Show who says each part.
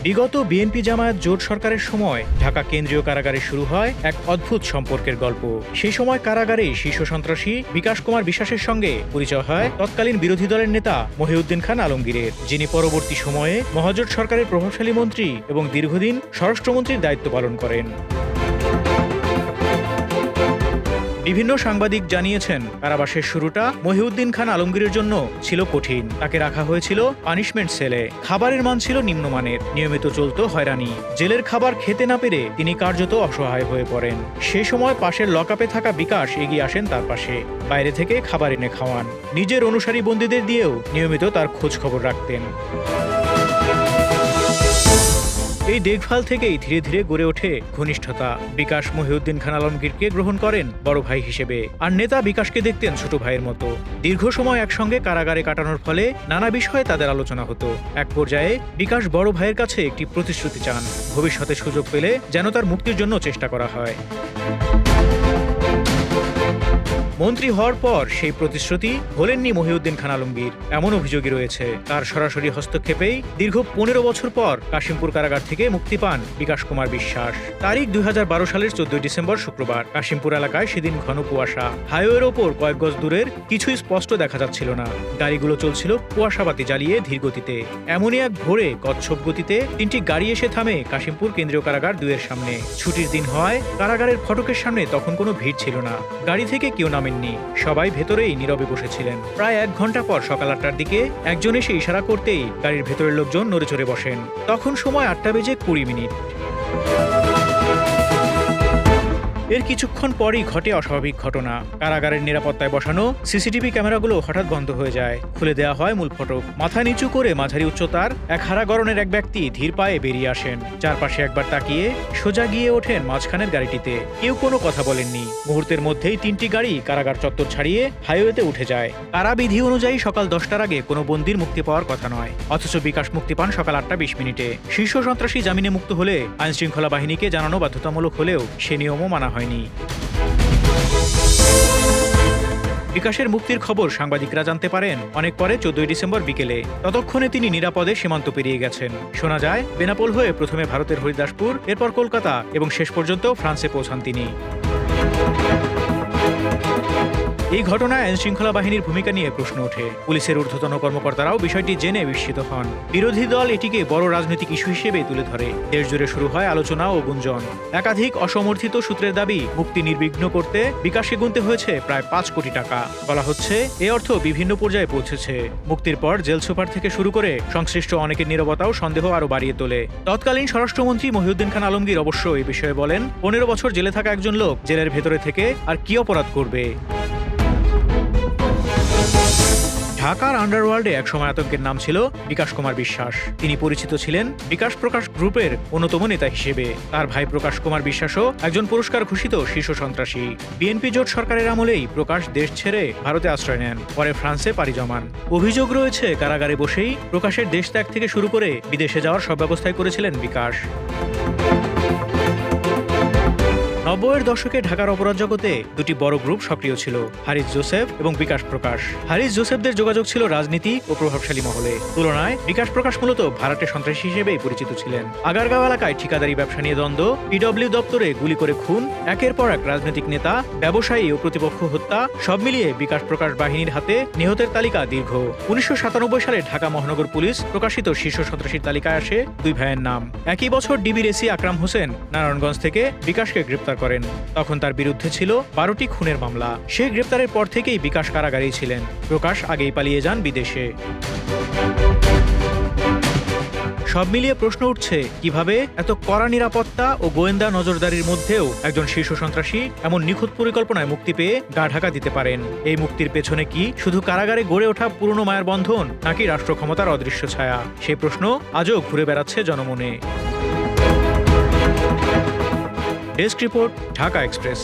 Speaker 1: বিগত বিএনপি জামায়াত জোট সরকারের সময় ঢাকা কেন্দ্রীয় কারাগারে শুরু হয় এক অদ্ভুত সম্পর্কের গল্প। সেই সময় কারাগারে শীর্ষ সন্ত্রাসী বিকাশ কুমার বিশ্বাসের সঙ্গে পরিচয় হয় তৎকালীন বিরোধী দলের নেতা মহিউদ্দিন খান আলমগীরের, যিনি পরবর্তী সময়ে মহাজোট সরকারের প্রভাবশালী মন্ত্রী এবং দীর্ঘদিন স্বরাষ্ট্রমন্ত্রীর দায়িত্ব পালন করেন। বিভিন্ন সাংবাদিক জানিয়েছেন, কারাবাসের শুরুটা মহিউদ্দিন খান আলমগীরের জন্য ছিল কঠিন। তাকে রাখা হয়েছিল পানিশমেন্ট সেলে। খাবারের মান ছিল নিম্নমানের, নিয়মিত চলত হয়রানি। জেলের খাবার খেতে না পেরে তিনি কার্যত অসহায় হয়ে পড়েন। সে সময় পাশের লকআপে থাকা বিকাশ এগিয়ে আসেন তার পাশে, বাইরে থেকে খাবার এনে খাওয়ান। নিজের অনুসারী বন্দীদের দিয়েও নিয়মিত তার খোঁজ খবর রাখতেন। এই দেখভাল থেকেই ধীরে ধীরে গড়ে ওঠে ঘনিষ্ঠতা। বিকাশ মহিউদ্দিন খান আলমগীরকে গ্রহণ করেন বড় ভাই হিসেবে, আর নেতা বিকাশকে দেখতেন ছোট ভাইয়ের মতো। দীর্ঘ সময় একসঙ্গে কারাগারে কাটানোর ফলে নানা বিষয়ে তাদের আলোচনা হতো। এক পর্যায়ে বিকাশ বড় ভাইয়ের কাছে একটি প্রতিশ্রুতি চান, ভবিষ্যতে সুযোগ পেলে যেন তার মুক্তির জন্য চেষ্টা করা হয়। মন্ত্রী হওয়ার পর সেই প্রতিশ্রুতি হলেননি মহিউদ্দিন খান আলমগীর, এমন অভিযোগই রয়েছে। তার সরাসরি হস্তক্ষেপেই দীর্ঘ ১৫ বছর পর কাশিমপুর কারাগার থেকে মুক্তি পান বিকাশ কুমার বিশ্বাস। তারিখ ২০১২ সালের ১৪ ডিসেম্বর শুক্রবার। কাশিমপুর এলাকায় সেদিন ঘন কুয়াশা। হাইওয়ের ওপর কয়েক গজ দূরের কিছুই স্পষ্ট দেখা যাচ্ছিল না। গাড়িগুলো চলছিল কুয়াশাবাতি জ্বালিয়ে ধীর গতিতে। এমনই এক ভোরে কচ্ছপ গতিতে ৩টি গাড়ি এসে থামে কাশিমপুর কেন্দ্রীয় কারাগার ২ এর সামনে। ছুটির দিন হওয়ায় কারাগারের ফটকের সামনে তখন কোনো ভিড় ছিল না। গাড়ি থেকে কেউ নামেননি, সবাই ভেতরেই নীরবে বসেছিলেন। প্রায় ১ ঘন্টা পর সকাল ৮টার দিকে একজন এসে ইশারা করতেই গাড়ির ভেতরের লোকজন নড়ে চড়ে বসেন। তখন সময় ৮:২০। এর কিছুক্ষণ পরই ঘটে অস্বাভাবিক ঘটনা। কারাগারের নিরাপত্তায় বসানো সিসিটিভি ক্যামেরাগুলো হঠাৎ বন্ধ হয়ে যায়। খুলে দেওয়া হয় মূল ফটক। মাথা নিচু করে মাঝারি উচ্চতার এক হারা গড়নের এক ব্যক্তি ধীর পায়ে বেরিয়ে আসেন। চারপাশে একবার তাকিয়ে সোজা গিয়ে ওঠেন মাঝখানের গাড়িটিতে। কেউ কোনো কথা বলেননি। মুহূর্তের মধ্যেই ৩টি গাড়ি কারাগার চত্বর ছাড়িয়ে হাইওয়েতে উঠে যায়। কারাবিধি অনুযায়ী সকাল 10টার আগে কোনো বন্দীর মুক্তি পাওয়ার কথা নয়, অথচ বিকাশ মুক্তি পান সকাল 8:20। শীর্ষ সন্ত্রাসী জামিনে মুক্ত হলে আইনশৃঙ্খলা বাহিনীকে জানানো বাধ্যতামূলক হলেও সে নিয়মও মানা হয়নি। বিকাশের মুক্তির খবর সাংবাদিকরা জানতে পারেন অনেক পরে, 14 ডিসেম্বর বিকেলে। ততক্ষণে তিনি নিরাপদে সীমান্ত পেরিয়ে গেছেন। শোনা যায় বেনাপোল হয়ে প্রথমে ভারতের হরিদাসপুর, এরপর কলকাতা এবং শেষ পর্যন্ত ফ্রান্সে পৌঁছান তিনি। এই ঘটনায় আইনশৃঙ্খলা বাহিনীর ভূমিকা নিয়ে প্রশ্ন ওঠে। পুলিশের ঊর্ধ্বতন কর্মকর্তারাও বিষয়টি জেনে বিস্মিত হন। বিরোধী দল এটিকে বড় রাজনৈতিক ইস্যু হিসেবে তুলে ধরে। দেশ জুড়ে শুরু হয় আলোচনা ও গুঞ্জন। একাধিক অসমর্থিত সূত্রের দাবি, মুক্তি নির্বিঘ্ন করতে বিকাশে গুনতে হয়েছে প্রায় ৫ কোটি টাকা। বলা হচ্ছে এই অর্থ বিভিন্ন পর্যায়ে পৌঁছেছে। মুক্তির পর জেল সুপার থেকে শুরু করে সংশ্লিষ্ট অনেকের নীরবতাও সন্দেহ আরও বাড়িয়ে তোলে। তৎকালীন স্বরাষ্ট্রমন্ত্রী মহিউদ্দিন খান আলমগীর অবশ্য এই বিষয়ে বলেন, ১৫ বছর জেলে থাকা একজন লোক জেলের ভেতরে থেকে আর কি অপরাধ করবে। ঢাকার আন্ডারওয়ার্ল্ডে একসময় আতঙ্কের নাম ছিল বিকাশ কুমার বিশ্বাস। তিনি পরিচিত ছিলেন বিকাশ প্রকাশ গ্রুপের অন্যতম নেতা হিসেবে। তার ভাই প্রকাশ কুমার বিশ্বাসও একজন পুরস্কার ঘোষিত শীর্ষ সন্ত্রাসী। বিএনপি জোট সরকারের আমলেই প্রকাশ দেশ ছেড়ে ভারতে আশ্রয় নেন, পরে ফ্রান্সে পাড়ি জমান। অভিযোগ রয়েছে কারাগারে বসেই প্রকাশের দেশ ত্যাগ থেকে শুরু করে বিদেশে যাওয়ার সব ব্যবস্থাই করেছিলেন বিকাশ। ৯০-এর দশকে ঢাকার অপরাধ জগতে দুটি বড় গ্রুপ সক্রিয় ছিল, হারিস জোসেফ এবং বিকাশ প্রকাশ। হারিস জোসেফদের যোগাযোগ ছিল রাজনীতি ও প্রভাবশালী মহলে। তুলনায় বিকাশ প্রকাশ মূলত ভাড়াটে সন্ত্রাসী হিসেবেই পরিচিত ছিলেন। আগারগাঁও এলাকায় ঠিকাদারি ব্যবসা নিয়ে দ্বন্দ্ব, পিডব্লিউ দপ্তরে গুলি করে খুন, একের পর এক রাজনৈতিক নেতা, ব্যবসায়ী ও প্রতিপক্ষ হত্যা, সব মিলিয়ে বিকাশ প্রকাশ বাহিনীর হাতে নিহতের তালিকা দীর্ঘ। ১৯৯৭ সালে ঢাকা মহানগর পুলিশ প্রকাশিত শীর্ষ সন্ত্রাসীর তালিকায় আসে 2 ভাইয়ের নাম। একই বছর ডিবির এসি আকরাম হোসেন নারায়ণগঞ্জ থেকে বিকাশকে গ্রেপ্তার করেন। তখন তার বিরুদ্ধে ছিল 12টি খুনের মামলা। সেই গ্রেপ্তারের পর থেকেই বিকাশ কারাগারেই ছিলেন। প্রকাশ আগেই পালিয়ে যান বিদেশে। সব মিলিয়ে প্রশ্ন উঠছে, কিভাবে এত কড়া নিরাপত্তা ও গোয়েন্দা নজরদারির মধ্যেও একজন শীর্ষ সন্ত্রাসী এমন নিখুঁত পরিকল্পনায় মুক্তি পেয়ে গা ঢাকা দিতে পারেন। এই মুক্তির পেছনে কি শুধু কারাগারে গড়ে ওঠা পুরনো মায়ার বন্ধন, নাকি রাষ্ট্র ক্ষমতার অদৃশ্য ছায়া? সেই প্রশ্ন আজও ঘুরে বেড়াচ্ছে জনমনে। Desk report, Dhaka express.